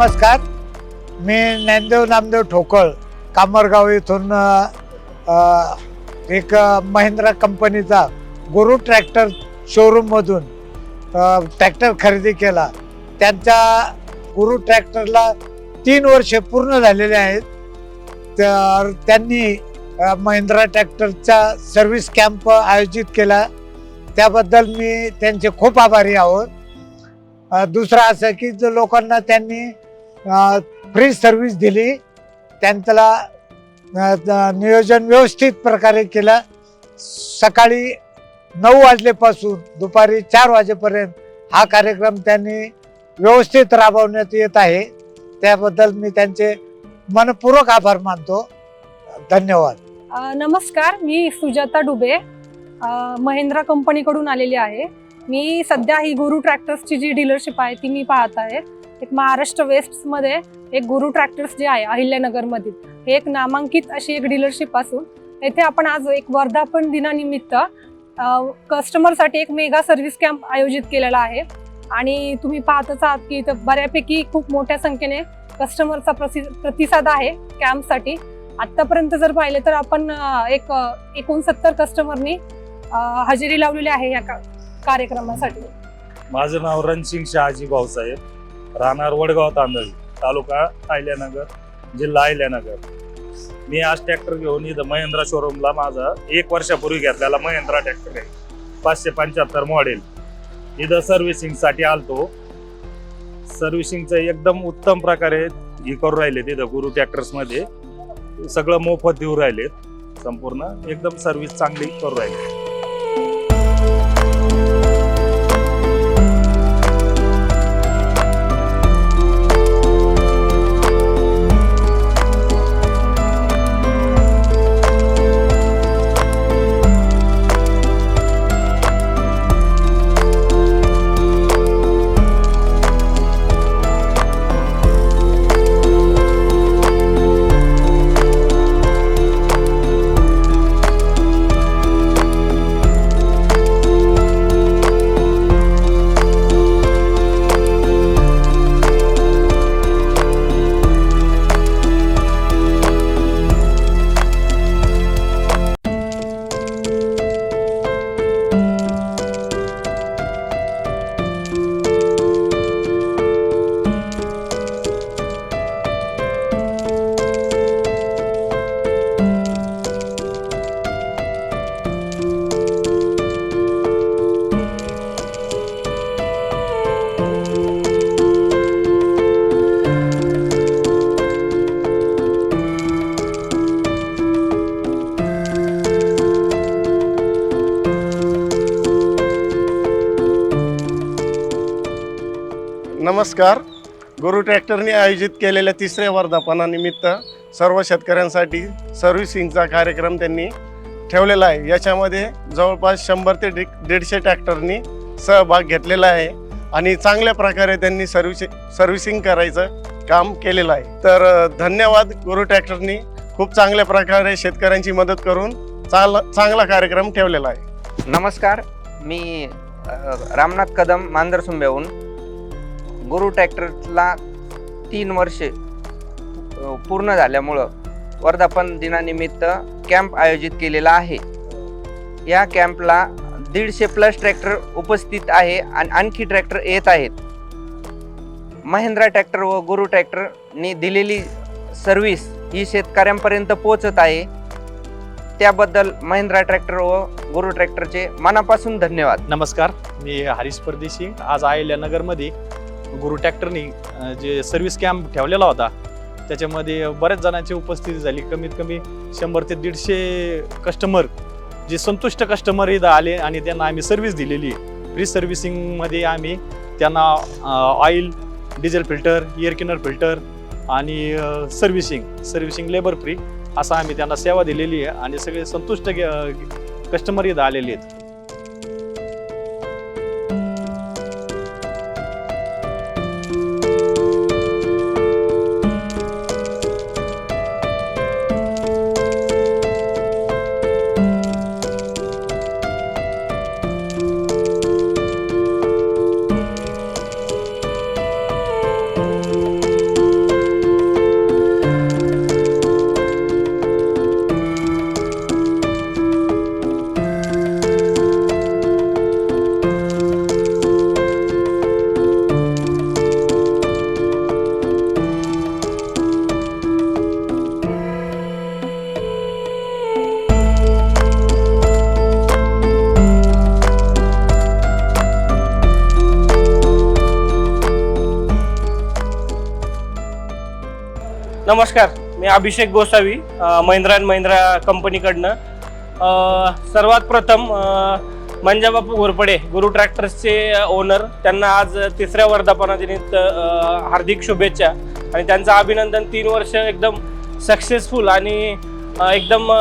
नमस्कार, मी ज्ञानदेव नामदेव ठोकळ कामरगाव इथून एक महिंद्रा कंपनीचा गुरु ट्रॅक्टर शोरूममधून ट्रॅक्टर खरेदी केला। त्यांच्या गुरु ट्रॅक्टरला 3 वर्ष पूर्ण झालेले आहेत। तर त्यांनी महिंद्रा ट्रॅक्टरचा सर्व्हिस कॅम्प आयोजित केला, त्याबद्दल मी त्यांचे खूप आभारी आहोत। दुसरा असं की जो लोकांना त्यांनी फ्री सर्व्हिस दिली, त्यांच्याला नियोजन व्यवस्थित प्रकारे केलं। सकाळी 9 वाजल्यापासून दुपारी 4 वाजेपर्यंत हा कार्यक्रम त्यांनी व्यवस्थित राबवण्यात येत आहे, त्याबद्दल मी त्यांचे मनपूर्वक आभार मानतो। धन्यवाद। नमस्कार, मी सुजाता डुबे महिंद्रा कंपनीकडून आलेली आहे। मी सध्या ही गुरु ट्रॅक्टर्सची जी डीलरशिप आहे ती मी पाहत आहे। एक महाराष्ट्र वेस्टमध्ये एक गुरु ट्रॅक्टर्स जे आहे अहिल्यानगरमधील, हे एक नामांकित अशी एक डीलरशिप असून येथे आपण आज एक वर्धापन दिनानिमित्त कस्टमरसाठी एक मेगा सर्व्हिस कॅम्प आयोजित केलेला आहे। आणि तुम्ही पाहतच आहात की इथं बऱ्यापैकी खूप मोठ्या संख्येने कस्टमरचा प्रतिसाद आहे कॅम्पसाठी। आतापर्यंत जर पाहिले तर आपण एक 69 कस्टमरनी हजेरी लावलेली आहे या कार्यक्रमासाठी। माझं नाव रणसिंग शहाजी भाऊसाहेब, राहणार वडगाव तांदळी, तालुका अहिल्यानगर, जिल्हा अहिल्यानगर। मी आज ट्रॅक्टर घेऊन इथं महिंद्रा शोरूमला माझा 1 वर्षापूर्वी घेतलेला महिंद्रा ट्रॅक्टर आहे, 575 मॉडेल। इथं सर्व्हिसिंगसाठी आलतो। सर्व्हिसिंगचं एकदम उत्तम प्रकारे हे करून राहिले तिथं गुरु ट्रॅक्टर्समध्ये, सगळं मोफत देऊ राहिलेत, संपूर्ण एकदम सर्व्हिस चांगली करून राहिले। नमस्कार, गुरु ट्रॅक्टरने आयोजित केलेल्या 3ऱ्या वर्धापनानिमित्त सर्व शेतकऱ्यांसाठी सर्व्हिसिंगचा कार्यक्रम त्यांनी ठेवलेला आहे। याच्यामध्ये जवळपास 100 ते 150 ट्रॅक्टरनी सहभाग घेतलेला आहे आणि चांगल्या प्रकारे त्यांनी सर्व्हिसिंग करायचं काम केलेलं आहे। तर धन्यवाद, गुरु ट्रॅक्टरनी खूप चांगल्या प्रकारे शेतकऱ्यांची मदत करून चांगला कार्यक्रम ठेवलेला आहे। नमस्कार, मी रामनाथ कदम मांजरसुंब्याहून गुरु ट्रॅक्टरला 3 वर्षे पूर्ण झाल्यामुळं वर्धापन दिनानिमित्त कॅम्प आयोजित केलेला आहे। या कॅम्पला 150+ ट्रॅक्टर उपस्थित आहे आणि आणखी ट्रॅक्टर येत आहेत। महिंद्रा ट्रॅक्टर व गुरु ट्रॅक्टरनी दिलेली सर्व्हिस ही शेतकऱ्यांपर्यंत पोहोचत आहे, त्याबद्दल महिंद्रा ट्रॅक्टर व गुरु ट्रॅक्टरचे मनापासून धन्यवाद। नमस्कार, मी हरीश परदेशी। आज अहिल्यानगरमध्ये गुरु ट्रॅक्टरनी जे सर्व्हिस कॅम्प ठेवलेला होता, त्याच्यामध्ये बऱ्याच जणांची उपस्थिती झाली। कमीत कमी 100 ते 150 कस्टमर, जे संतुष्ट कस्टमर इथं आले आणि त्यांना आम्ही सर्व्हिस दिलेली आहे। फ्री सर्व्हिसिंगमध्ये आम्ही त्यांना oil, diesel filter, air cleaner filter आणि सर्व्हिसिंग लेबर फ्री असं आम्ही त्यांना सेवा दिलेली आहे आणि सगळे संतुष्ट कस्टमर इथं आलेले आहेत। नमस्कार, मी अभिषेक गोसावी, महिंद्रा अँड महिंद्रा कंपनीकडनं. सर्वात प्रथम मंजाबापू घोरपडे गुरु ट्रॅक्टर्सचे ओनर, त्यांना आज तिसऱ्या वर्धापनादिनिमित्त हार्दिक शुभेच्छा आणि त्यांचं अभिनंदन. 3 वर्ष एकदम सक्सेसफुल आणि एकदम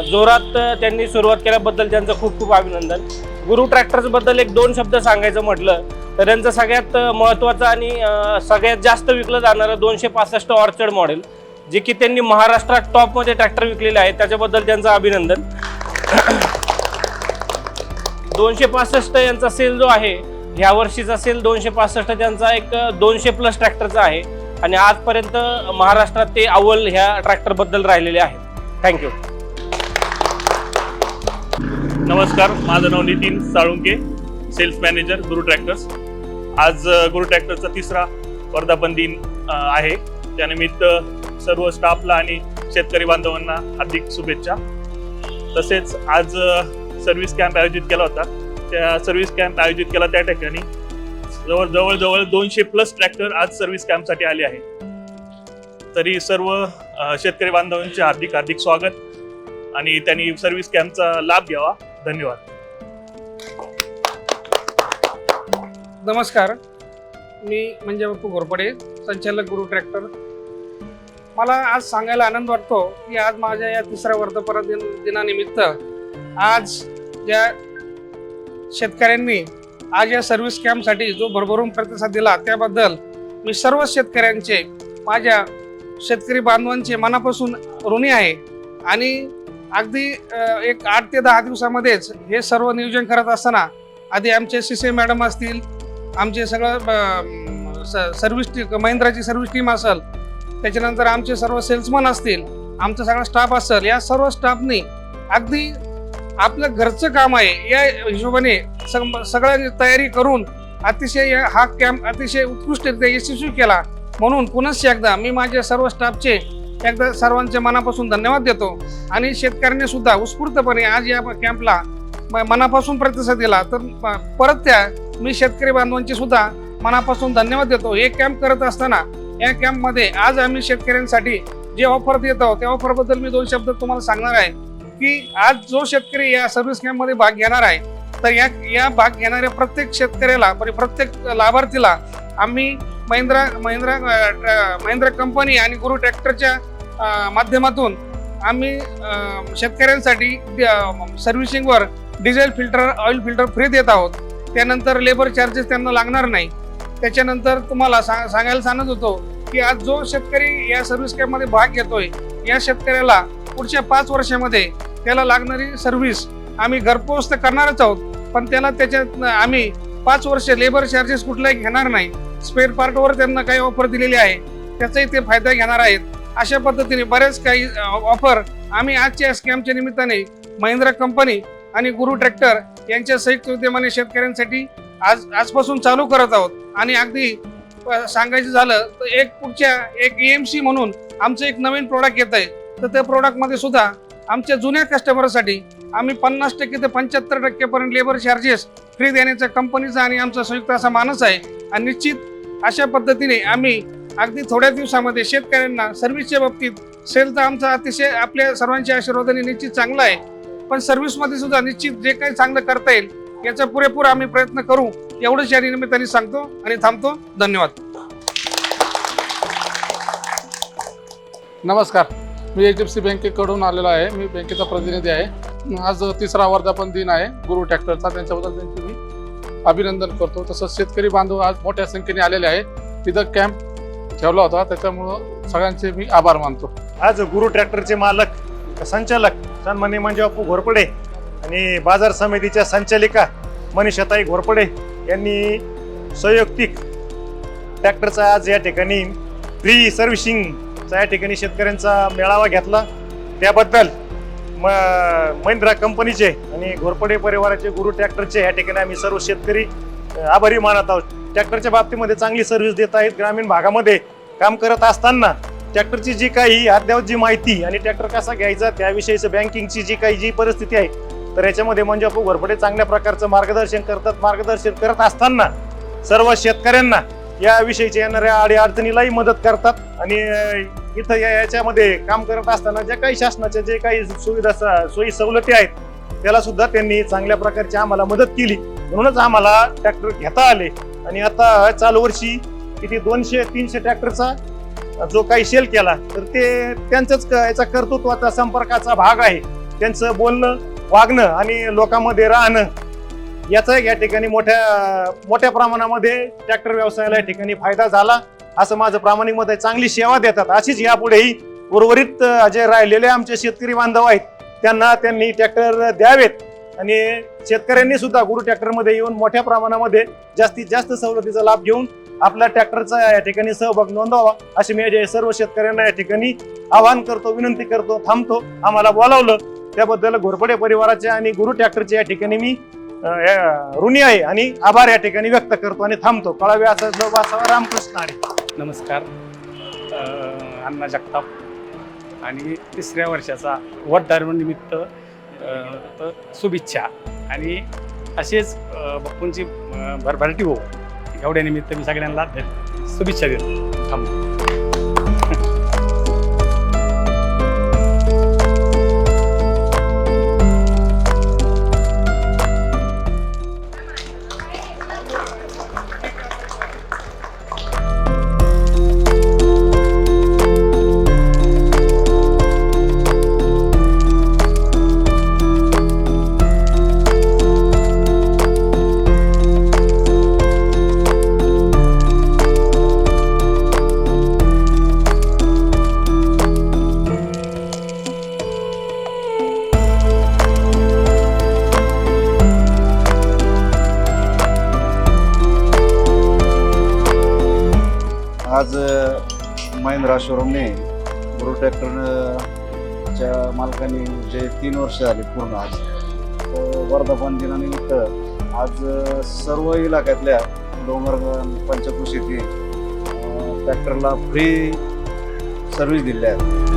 जोरात त्यांनी सुरुवात केल्याबद्दल त्यांचं खूप खूप अभिनंदन. गुरु ट्रॅक्टर्सबद्दल 1-2 शब्द सांगायचं म्हटलं तर त्यांचं सगळ्यात महत्त्वाचं आणि सगळ्यात जास्त विकलं जाणारं 265 ऑर्चर्ड मॉडेल, जे की त्यांनी महाराष्ट्रात टॉपमध्ये ट्रॅक्टर विकलेले आहे, त्याच्याबद्दल त्यांचं अभिनंदन. 265 यांचा सेल जो आहे, ह्या वर्षीचा सेल 265 त्यांचा एक 200+ ट्रॅक्टरचा आहे आणि आजपर्यंत महाराष्ट्रात ते अव्वल ह्या ट्रॅक्टरबद्दल राहिलेले आहेत. थँक्यू. नमस्कार, माझं नाव नितीन साळुंके, सेल्स मॅनेजर गुरु ट्रॅक्टर्स. आज गुरु ट्रॅक्टरचा 3रा वर्धापन दिन आहे. त्यानिमित्त सर्व स्टाफला आणि शेतकरी बांधवांना हार्दिक शुभेच्छा. तसेच आज सर्व्हिस कॅम्प आयोजित केला होता. त्या सर्व्हिस कॅम्प आयोजित केला त्या ठिकाणी जवळ 200+ ट्रॅक्टर आज सर्व्हिस कॅम्पसाठी आले आहे. तरी सर्व शेतकरी बांधवांचे हार्दिक हार्दिक स्वागत आणि त्यांनी सर्व्हिस कॅम्पचा लाभ घ्यावा. धन्यवाद. नमस्कार, मी मंजाबापू घोरपडे, संचालक गुरु ट्रॅक्टर. मला आज सांगायला आनंद वाटतो की आज माझ्या या 3ऱ्या वर्धापन दिनानिमित्त आज ज्या शेतकऱ्यांनी आज या सर्व्हिस कॅम्पसाठी जो भरभरून प्रतिसाद दिला त्याबद्दल मी सर्व शेतकऱ्यांचे, माझ्या शेतकरी बांधवांचे मनापासून ऋणी आहे. आणि अगदी एक 8 ते 10 दिवसामध्येच हे सर्व नियोजन करत असताना आधी आमचे CC मॅडम असतील, आमचे सगळं सर्व्हिस महिंद्राची सर्व्हिस टीम असेल, त्याच्यानंतर आमचे सर्व सेल्समन असतील, आमचा सगळा स्टाफ असेल, या सर्व स्टाफनी अगदी आपलं घरचं काम आहे या हिशोबाने सगळ्यांनी तयारी करून अतिशय हा कॅम्प अतिशय उत्कृष्टरित्या यशस्वी केला. म्हणून पुनश्च एकदा मी माझ्या सर्व स्टाफचे एकदा सर्वांचे मनापासून धन्यवाद देतो. आणि शेतकऱ्यांनी सुद्धा उत्स्फूर्तपणे आज या कॅम्पला मनापासून प्रतिसाद दिला, तर परत त्या मी शेतकरी बांधवांचे सुद्धा मनापासून धन्यवाद देतो. हे कॅम्प करत असताना या कॅम्पमध्ये आज आम्ही शेतकऱ्यांसाठी जे ऑफर देत आहोत त्या ऑफरबद्दल मी 2 शब्द तुम्हाला सांगणार आहे की आज जो शेतकरी या सर्व्हिस कॅम्पमध्ये भाग घेणार आहे, तर या भाग घेणाऱ्या प्रत्येक शेतकऱ्याला, प्रत्येक लाभार्थीला आम्ही महिंद्रा कंपनी आणि गुरु ट्रॅक्टरच्या माध्यमातून आम्ही शेतकऱ्यांसाठी सर्व्हिसिंगवर diesel filter, oil filter free देत आहोत. त्यानंतर लेबर चार्जेस त्यांना लागणार नाही. त्याच्यानंतर तुम्हाला सांगायला सांगत होतो की आज जो शेतकरी या सर्व्हिस कॅम्पमध्ये भाग घेतोय, या शेतकऱ्याला पुढच्या 5 वर्षामध्ये त्याला लागणारी सर्व्हिस आम्ही घरपोच तर करणारच आहोत, पण त्याला त्याच्यात आम्ही 5 वर्ष लेबर चार्जेस कुठलाही घेणार नाही. स्पेअर पार्टवर त्यांना काही ऑफर दिलेली आहे, त्याचाही ते फायदा घेणार आहेत. अशा पद्धतीने बरेच काही ऑफर आम्ही आजच्या स्कॅमच्या निमित्ताने महिंद्रा कंपनी आणि गुरु ट्रॅक्टर यांच्या संयुक्त उद्यमाने शेतकऱ्यांसाठी आजपासून चालू करत आहोत. आणि अगदी सांगायचं झालं तर पुढच्या EMC म्हणून आमचं एक नवीन प्रोडक्ट येत आहे, तर त्या प्रोडक्टमध्ये सुद्धा आमच्या जुन्या कस्टमरसाठी आम्ही 50% ते 75% पर्यंत लेबर चार्जेस फ्री देण्याचा कंपनीचा आणि आमचा संयुक्त असा मानस आहे. आणि निश्चित अशा पद्धतीने आम्ही अगदी थोड्या दिवसामध्ये शेतकऱ्यांना सर्व्हिसच्या बाबतीत सेल तर आमचा अतिशय आपल्या सर्वांच्या आशीर्वादाने निश्चित चांगला आहे, पण सर्व्हिसमध्ये सुद्धा निश्चित जे काही चांगलं करता येईल याचा पुरेपूर आम्ही प्रयत्न करू, एवढंच या निमित्ताने सांगतो आणि थांबतो. धन्यवाद. नमस्कार, मी HDFC बँकेकडून आलेलो आहे. मी बँकेचा प्रतिनिधी आहे. आज 3रा वर्धापन दिन आहे गुरु ट्रॅक्टरचा, त्यांच्याबद्दल त्यांचे मी अभिनंदन करतो. तसंच शेतकरी बांधव आज मोठ्या संख्येने आलेले आहेत. तिथं कॅम्प ठेवला होता, त्याच्यामुळं सगळ्यांचे मी आभार मानतो. आज गुरु ट्रॅक्टरचे मालक संचालक सन्माननीय मंजाबापू घोरपडे आणि बाजार समितीच्या संचालिका मनीषाताई घोरपडे यांनी संयुक्तिक ट्रॅक्टरचा आज या ठिकाणी फ्री सर्व्हिसिंगचा या ठिकाणी शेतकऱ्यांचा मेळावा घेतला. त्याबद्दल महिंद्रा कंपनीचे आणि घोरपडे परिवाराचे गुरु ट्रॅक्टरचे या ठिकाणी आम्ही सर्व शेतकरी आभारी मानत आहोत. ट्रॅक्टरच्या बाबतीमध्ये चांगली सर्व्हिस देत आहेत. ग्रामीण भागामध्ये काम करत असताना ट्रॅक्टरची जी काही अद्ययावत जी माहिती आणि ट्रॅक्टर कसा घ्यायचा त्याविषयीचं बँकिंगची जी परिस्थिती आहे, तर याच्यामध्ये मंजाबापू घोरपडे चांगल्या प्रकारचं मार्गदर्शन करतात. मार्गदर्शन करत असताना सर्व शेतकऱ्यांना याविषयीच्या येणाऱ्या अडीअडचणीलाही मदत करतात आणि इथं याच्यामध्ये काम करत असताना ज्या काही शासनाच्या जे काही सुविधा सोयी सवलती आहेत त्याला सुद्धा त्यांनी चांगल्या प्रकारची आम्हाला मदत केली. म्हणूनच आम्हाला ट्रॅक्टर घेता आले आणि आता चालू वर्षी किती 200-300 ट्रॅक्टरचा जो काही सेल केला तर ते त्यांच्याच याचा कर्तृत्वाचा संपर्काचा भाग आहे. त्यांचं बोलणं वागणं आणि लोकांमध्ये राहणं याचा या ठिकाणी मोठ्या प्रमाणामध्ये ट्रॅक्टर व्यवसायाला या ठिकाणी फायदा झाला असं माझं प्रामाणिक मत आहे. चांगली सेवा देतात. अशीच यापुढेही उर्वरित जे राहिलेले आमचे शेतकरी बांधव आहेत त्यांनी ट्रॅक्टर द्यावेत आणि शेतकऱ्यांनी सुद्धा गुरु ट्रॅक्टरमध्ये येऊन मोठ्या प्रमाणामध्ये जास्तीत जास्त सवलतीचा लाभ घेऊन आपल्या ट्रॅक्टरचा या ठिकाणी सहभाग नोंदवावा अशी मी सर्व शेतकऱ्यांना या ठिकाणी आवाहन करतो, विनंती करतो. थांबतो. आम्हाला बोलावलं त्याबद्दल घोरपडे परिवाराचे आणि गुरु ट्रॅक्टरचे या ठिकाणी मी ऋणी आहे आणि आभार या ठिकाणी व्यक्त करतो आणि थांबतो. कळावे असं रामकृष्ण हरी. नमस्कार. अण्णा जगताप आणि 3ऱ्या वर्षाचा वर्धापनानिमित्त शुभेच्छा आणि असेच बापूंची भरभराटी हो एवढ्या निमित्त मी सगळ्यांना शुभेच्छा देतो. थांबतो. आज महिंद्रा शोरूमने गुरु ट्रॅक्टरच्या मालकांनी जे 3 वर्ष झाले पूर्ण आज वर्धापन दिनानिमित्त आज सर्व इलाक्यातल्या डोंगरगण पंचकृषीतील ट्रॅक्टरला फ्री सर्व्हिस दिल्या आहेत.